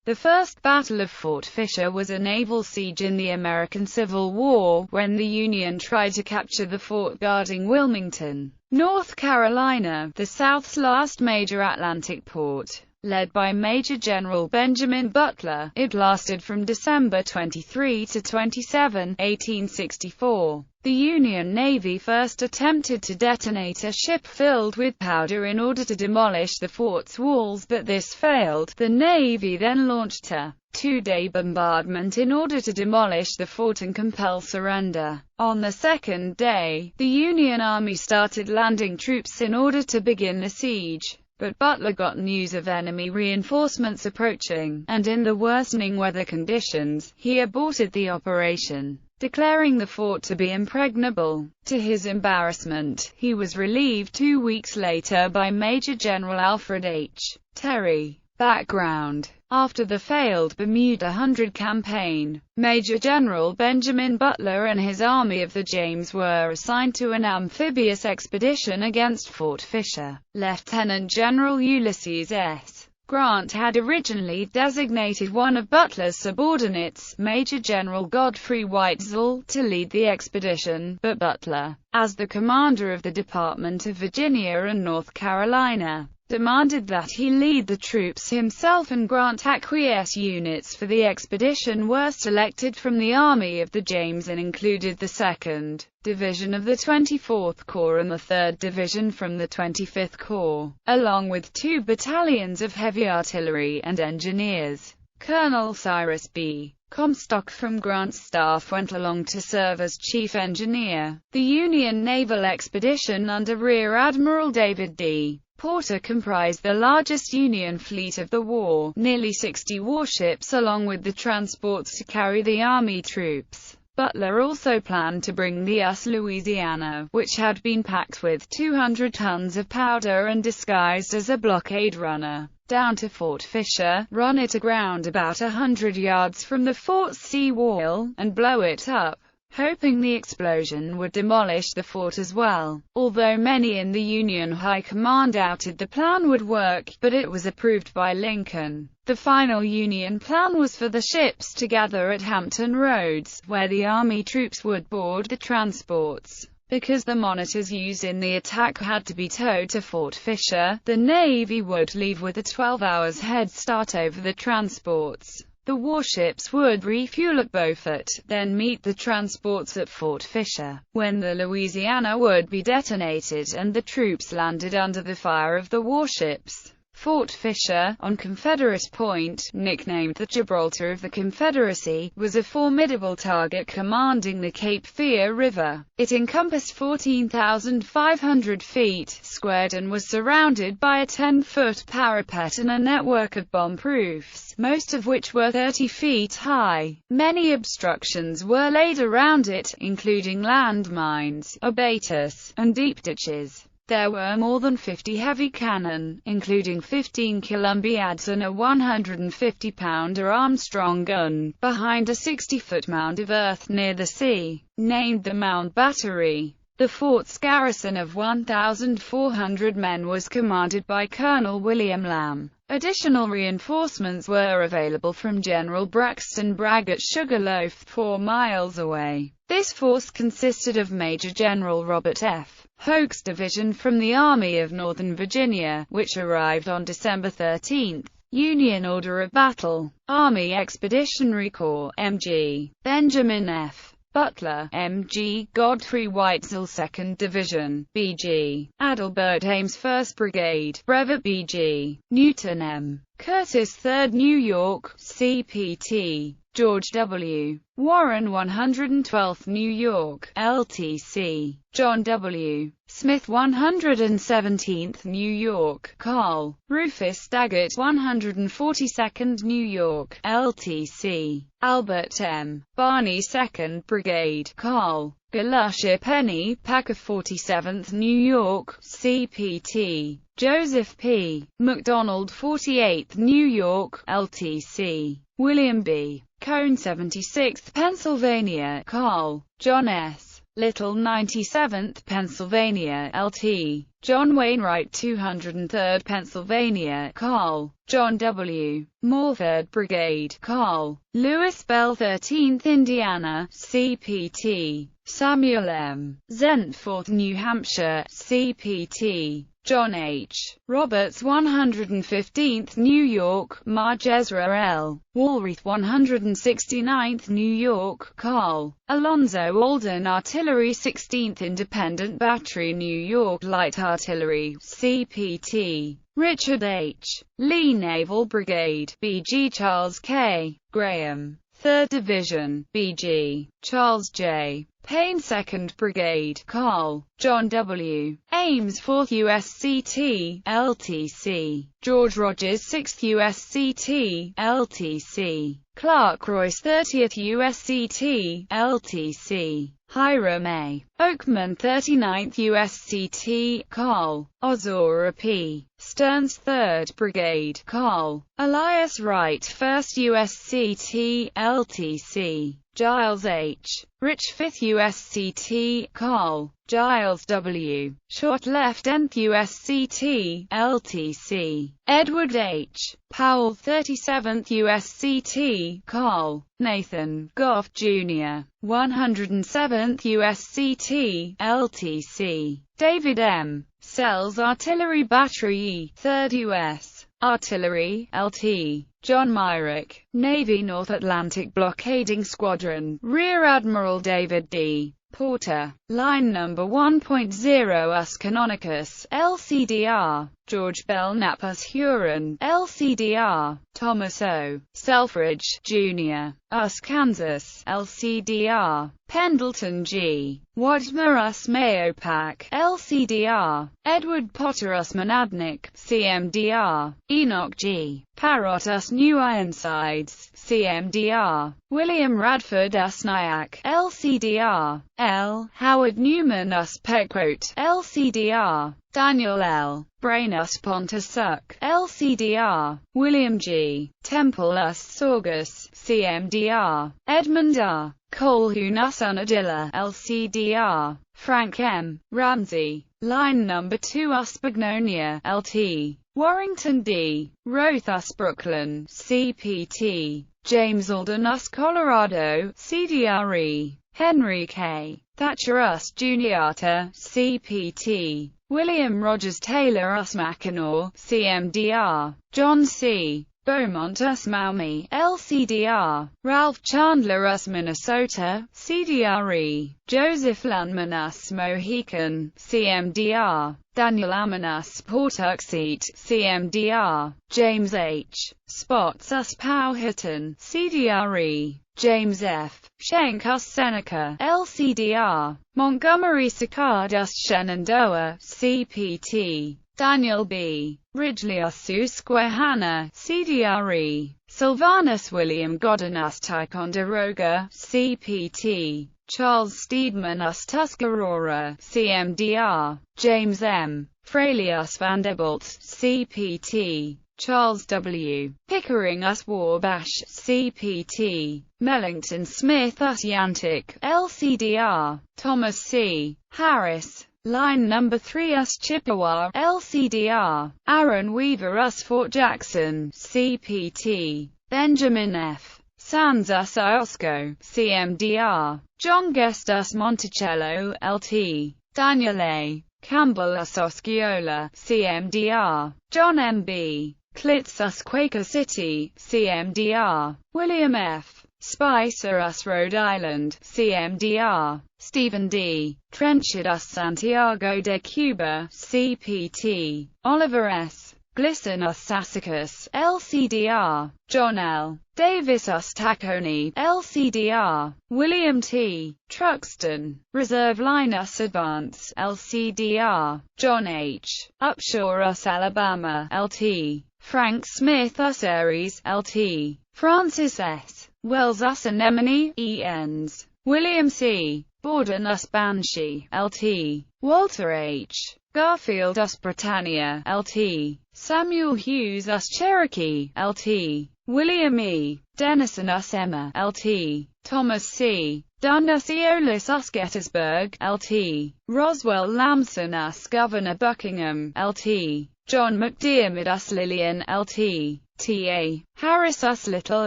The First Battle of Fort Fisher was a naval siege in the American Civil War, when the Union tried to capture the fort guarding Wilmington, North Carolina, the South's last major Atlantic port. Led by Major General Benjamin Butler, it lasted from December 23 to 27, 1864. The Union Navy first attempted to detonate a ship filled with powder in order to demolish the fort's walls, but this failed. The Navy then launched a two-day bombardment in order to demolish the fort and compel surrender. On the second day, the Union Army started landing troops in order to begin the siege. But Butler got news of enemy reinforcements approaching, and in the worsening weather conditions, he aborted the operation, declaring the fort to be impregnable. To his embarrassment, he was relieved 2 weeks later by Major General Alfred H. Terry. Background: after the failed Bermuda Hundred campaign, Major General Benjamin Butler and his Army of the James were assigned to an amphibious expedition against Fort Fisher. Lieutenant General Ulysses S. Grant had originally designated one of Butler's subordinates, Major General Godfrey Weitzel, to lead the expedition, but Butler, as the commander of the Department of Virginia and North Carolina, demanded that he lead the troops himself, and Grant acquiesced. Units for the expedition were selected from the Army of the James and included the 2nd Division of the 24th Corps and the 3rd Division from the 25th Corps, along with 2 battalions of heavy artillery and engineers. Colonel Cyrus B. Comstock from Grant's staff went along to serve as chief engineer. The Union naval expedition under Rear Admiral David D. Porter comprised the largest Union fleet of the war, nearly 60 warships along with the transports to carry the Army troops. Butler also planned to bring the US Louisiana, which had been packed with 200 tons of powder and disguised as a blockade runner, down to Fort Fisher, run it aground about 100 yards from the fort's sea wall, and blow it up, hoping the explosion would demolish the fort as well. Although many in the Union High Command doubted the plan would work, but it was approved by Lincoln. The final Union plan was for the ships to gather at Hampton Roads, where the Army troops would board the transports. Because the monitors used in the attack had to be towed to Fort Fisher, the Navy would leave with a 12 hours head start over the transports. The warships would refuel at Beaufort, then meet the transports at Fort Fisher, when the Louisiana would be detonated and the troops landed under the fire of the warships. Fort Fisher, on Confederate Point, nicknamed the Gibraltar of the Confederacy, was a formidable target commanding the Cape Fear River. It encompassed 14,500 feet squared and was surrounded by a 10-foot parapet and a network of bomb-proofs, most of which were 30 feet high. Many obstructions were laid around it, including landmines, abatis, and deep ditches. There were more than 50 heavy cannon, including 15 Columbiads and a 150-pounder Armstrong gun, behind a 60-foot mound of earth near the sea, named the Mound Battery. The fort's garrison of 1,400 men was commanded by Colonel William Lamb. Additional reinforcements were available from General Braxton Bragg at Sugarloaf, 4 miles away. This force consisted of Major General Robert F. Hoke's division from the Army of Northern Virginia, which arrived on December 13. Union Order of Battle: Army Expeditionary Corps, MG, Benjamin F. Butler, MG, Godfrey Weitzel 2nd Division, BG, Adelbert Ames 1st Brigade, Brevet BG, Newton M. Curtis 3rd New York, CPT, George W. Warren 112th New York, LTC, John W. Smith 117th New York, Col. Rufus Daggett 142nd New York, LTC, Albert M. Barney 2nd Brigade, Col. Galusha Penny Packer 47th New York, CPT, Joseph P. McDonald 48th New York, LTC, William B. Cone 76th Pennsylvania, Col. John S. Little 97th Pennsylvania, LT, John Wainwright 203rd Pennsylvania, Col. John W. Moore 3rd Brigade, Col. Lewis Bell 13th Indiana, CPT. Samuel M. Zent 4th New Hampshire, CPT. John H. Roberts 115th New York, Marge Ezra L. Walrath 169th New York, Col. Alonzo Alden Artillery 16th Independent Battery New York Light Artillery, CPT. Richard H. Lee Naval Brigade, BG Charles K. Graham, 3rd Division, BG. Charles J. Payne 2nd Brigade, Col. John W. Ames 4th USCT, LTC. George Rogers 6th USCT, LTC. Clark Royce 30th USCT, LTC. Hiram A. Oakman 39th USCT, Col. Ozora P. Stearns 3rd Brigade, Col. Elias Wright 1st USCT, LTC. Giles H. Rich 5th USCT, Col. Giles W. Short left 10th USCT, LTC. Edward H. Powell 37th USCT, Col. Nathan Goff Jr. 107th USCT, LTC. David M. Sells Artillery Battery E, 3rd U.S. Artillery, LT. John Myrick, Navy North Atlantic Blockading Squadron, Rear Admiral David D. Porter, Line Number 1.0 US Canonicus, LCDR, George Belknap US Huron, LCDR, Thomas O. Selfridge, Jr., US Kansas, LCDR, Pendleton G. Wadmer US Mahopac, LCDR, Edward Potter US Monadnock, CMDR, Enoch G. Parrott US New Ironsides, CMDR, William Radford US Nyack, LCDR, L. Howard Newman US Pequot, LCDR, Daniel L. Brain US Pontosuc, LCDR, William G. Temple US Saugus, CMDR, Edmund R. Colquhoun US Unadilla, LCDR, Frank M. Ramsey, Line Number 2 US Bagnonia, LT, Warrington D. Roth US Brooklyn, CPT, James Alden US Colorado, CDRE, Henry K. Thatcher US Juniata, CPT, William Rogers Taylor US Mackinac, CMDR, John C. Beaumont US Maumee, LCDR, Ralph Chandler US Minnesota, CDRE, Joseph Landman US Mohican, CMDR, Daniel Ammon US Pawtuxet, CMDR, James H. Spots US Powhatan, CDRE, James F. Schenck US Seneca, LCDR, Montgomery Sicard US Shenandoah, CPT, Daniel B. Ridgely US Susquehanna, CDRE, Sylvanus William Godden US Ticonderoga, CPT, Charles Steedman US Tuscarora, CMDR, James M. Fraley US Vanderbilt, CPT, Charles W. Pickering US Wabash, CPT, Mellington Smith US Yantic, LCDR, Thomas C. Harris, Line Number 3 US Chippewa, LCDR, Aaron Weaver US Fort Jackson, CPT, Benjamin F. Sands US Iosco, CMDR, John Guest US Monticello, LT, Daniel A. Campbell US Osceola, CMDR, John M. B. Klitz US Quaker City, CMDR, William F. Spicer US Rhode Island, CMDR, Stephen D. Trenchard US Santiago de Cuba, CPT, Oliver S. Glisson US Sassacus, LCDR, John L. Davis US Tacony, LCDR, William T. Truxton, Reserve Line US Advance, LCDR, John H. Upshur US Alabama, LT, Frank Smith US Aries, LT, Francis S. Wells US Anemone, ENs, William C. Borden US Banshee, LT, Walter H. Garfield US Britannia, LT, Samuel Hughes US Cherokee, LT, William E. Dennison US Emma, LT, Thomas C. Dundas Gettysburg, Lt. Roswell Lamson as Governor Buckingham, Lt. John McDiarmid us Lillian, Lt. T.A. Harris us Little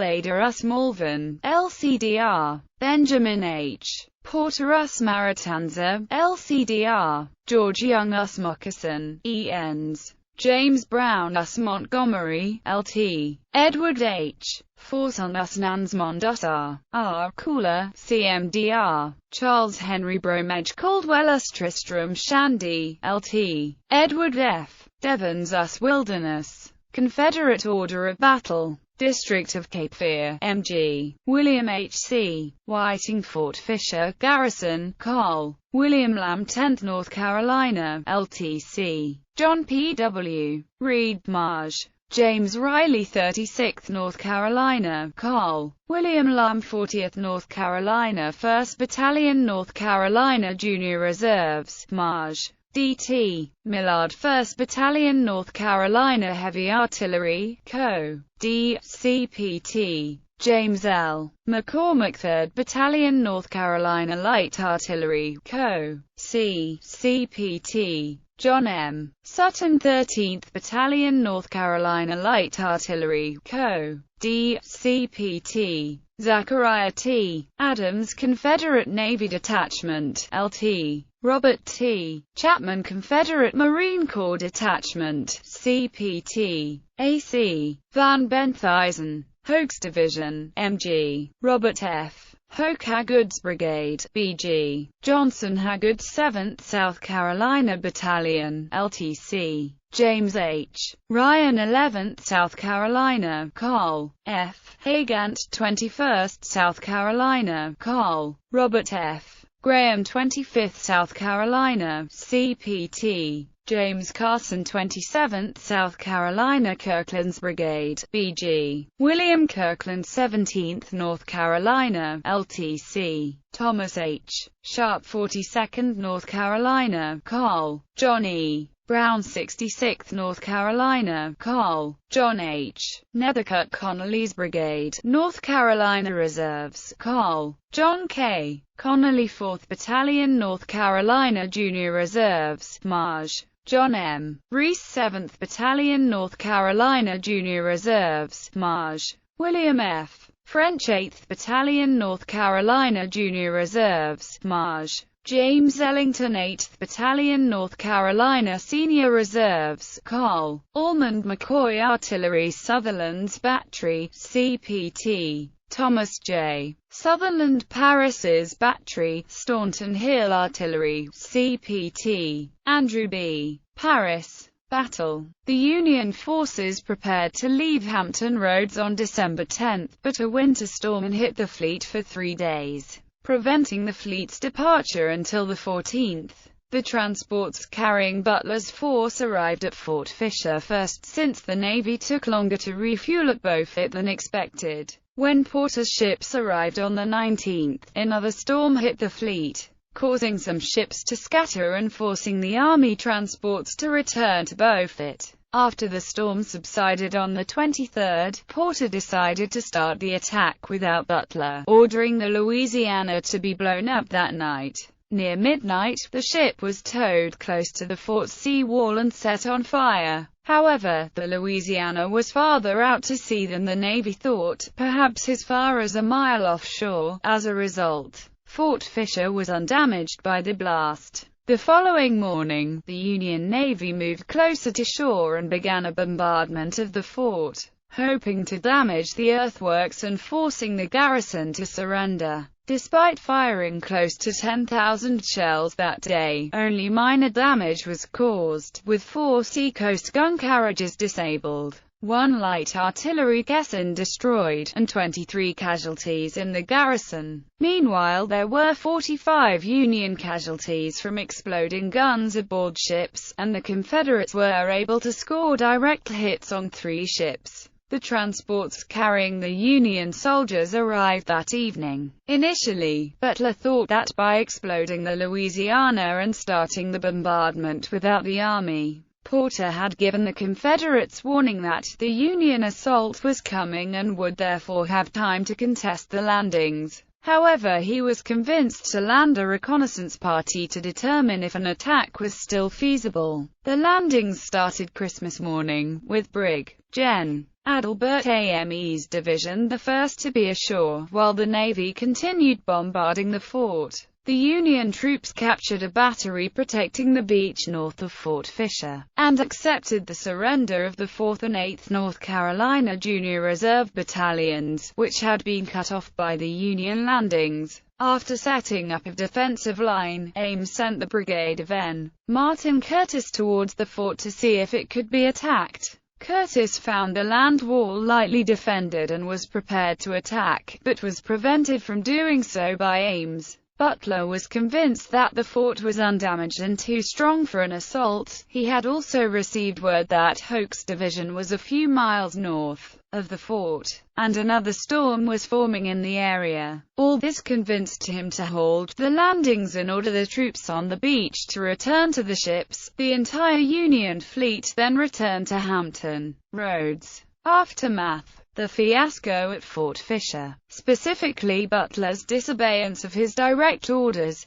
Ada us Malvern, LCDR. Benjamin H. Porter us Maritanza, LCDR. George Young us Moccasin, ENs. James Brown us Montgomery, Lt. Edward H. Forson us Nansmond us R. Cooler, CMDR. Charles Henry Bromedge Caldwell us Tristram Shandy, Lt. Edward F. Devons us Wilderness. Confederate Order of Battle. District of Cape Fear, MG. William H. C. Whiting Fort Fisher, Garrison, Col. William Lamb 10th North Carolina, LTC. John P. W. Reed Marge. James Riley 36th North Carolina, Col. William Lamb 40th North Carolina 1st Battalion North Carolina Junior Reserves, Marge. D.T. Millard 1st Battalion North Carolina Heavy Artillery, Co. D.C.P.T. James L. McCormick 3rd Battalion North Carolina Light Artillery, Co. C.P.T. John M. Sutton 13th Battalion North Carolina Light Artillery, Co. D.C.P.T. Zachariah T. Adams Confederate Navy Detachment, Lt. Robert T. Chapman Confederate Marine Corps Detachment, CPT. A.C. Van Benthuysen, Hoke's Division, MG. Robert F. Hoke Haggard's Brigade, BG. Johnson Haggard 7th South Carolina Battalion, LTC. James H. Ryan 11th South Carolina, Col. F. Hagant 21st South Carolina, Col. Robert F. Graham 25th South Carolina, CPT. James Carson 27th South Carolina Kirkland's Brigade, BG. William Kirkland 17th North Carolina, LTC. Thomas H. Sharp 42nd North Carolina, Col. John E. Brown 66th North Carolina, Col. John H. Nethercutt Connolly's Brigade, North Carolina Reserves, Col. John K. Connolly 4th Battalion North Carolina Junior Reserves, Marge. John M. Reese 7th Battalion North Carolina Junior Reserves, Marge. William F. French 8th Battalion North Carolina Junior Reserves, Marge. James Ellington 8th Battalion North Carolina Senior Reserves, Col. Almond McCoy Artillery Sutherland's Battery, CPT. Thomas J. Sutherland Paris's Battery, Staunton Hill Artillery, CPT. Andrew B. Paris. Battle. The Union forces prepared to leave Hampton Roads on December 10, but a winter storm hit the fleet for 3 days, preventing the fleet's departure until the 14th. The transports carrying Butler's force arrived at Fort Fisher first, since the Navy took longer to refuel at Beaufort than expected. When Porter's ships arrived on the 19th, another storm hit the fleet, causing some ships to scatter and forcing the Army transports to return to Beaufort. After the storm subsided on the 23rd, Porter decided to start the attack without Butler, ordering the Louisiana to be blown up that night. Near midnight, the ship was towed close to the fort's sea wall and set on fire. However, the Louisiana was farther out to sea than the Navy thought, perhaps as far as a mile offshore. As a result, Fort Fisher was undamaged by the blast. The following morning, the Union Navy moved closer to shore and began a bombardment of the fort, hoping to damage the earthworks and forcing the garrison to surrender. Despite firing close to 10,000 shells that day, only minor damage was caused, with 4 seacoast gun carriages disabled, 1 light artillery caisson destroyed, and 23 casualties in the garrison. Meanwhile, there were 45 Union casualties from exploding guns aboard ships, and the Confederates were able to score direct hits on 3 ships. The transports carrying the Union soldiers arrived that evening. Initially, Butler thought that by exploding the Louisiana and starting the bombardment without the Army, Porter had given the Confederates warning that the Union assault was coming and would therefore have time to contest the landings. However, he was convinced to land a reconnaissance party to determine if an attack was still feasible. The landings started Christmas morning, with Brig. Gen. Adalbert Ame's division the first to be ashore, while the Navy continued bombarding the fort. The Union troops captured a battery protecting the beach north of Fort Fisher, and accepted the surrender of the 4th and 8th North Carolina Junior Reserve Battalions, which had been cut off by the Union landings. After setting up a defensive line, Ames sent the brigade of N. Martin Curtis towards the fort to see if it could be attacked. Curtis found the land wall lightly defended and was prepared to attack, but was prevented from doing so by Ames. Butler was convinced that the fort was undamaged and too strong for an assault. He had also received word that Hoke's division was a few miles north of the fort, and another storm was forming in the area. All this convinced him to hold the landings and order the troops on the beach to return to the ships. The entire Union fleet then returned to Hampton Roads. Aftermath: the fiasco at Fort Fisher, specifically Butler's disobeyance of his direct orders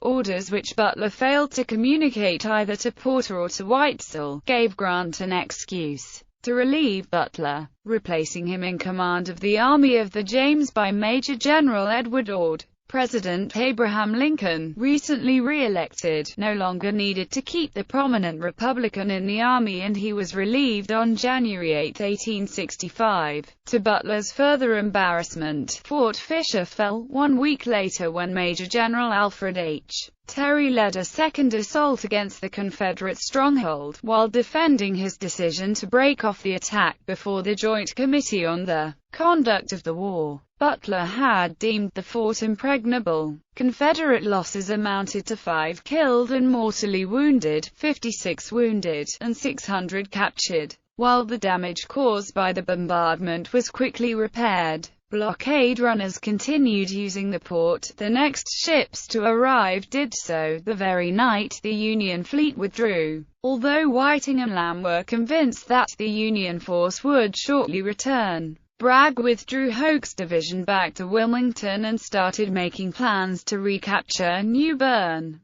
which Butler failed to communicate either to Porter or to Weitzel, gave Grant an excuse to relieve Butler, replacing him in command of the Army of the James by Major General Edward Ord. President Abraham Lincoln, recently re-elected, no longer needed to keep the prominent Republican in the Army, and he was relieved on January 8, 1865. To Butler's further embarrassment, Fort Fisher fell 1 week later when Major General Alfred H. Terry led a second assault against the Confederate stronghold, while defending his decision to break off the attack before the Joint Committee on the Conduct of the War. Butler had deemed the fort impregnable. Confederate losses amounted to 5 killed and mortally wounded, 56 wounded, and 600 captured, while the damage caused by the bombardment was quickly repaired. Blockade runners continued using the port. The next ships to arrive did so the very night the Union fleet withdrew. Although Whiting and Lamb were convinced that the Union force would shortly return, Bragg withdrew Hoke's division back to Wilmington and started making plans to recapture New Bern.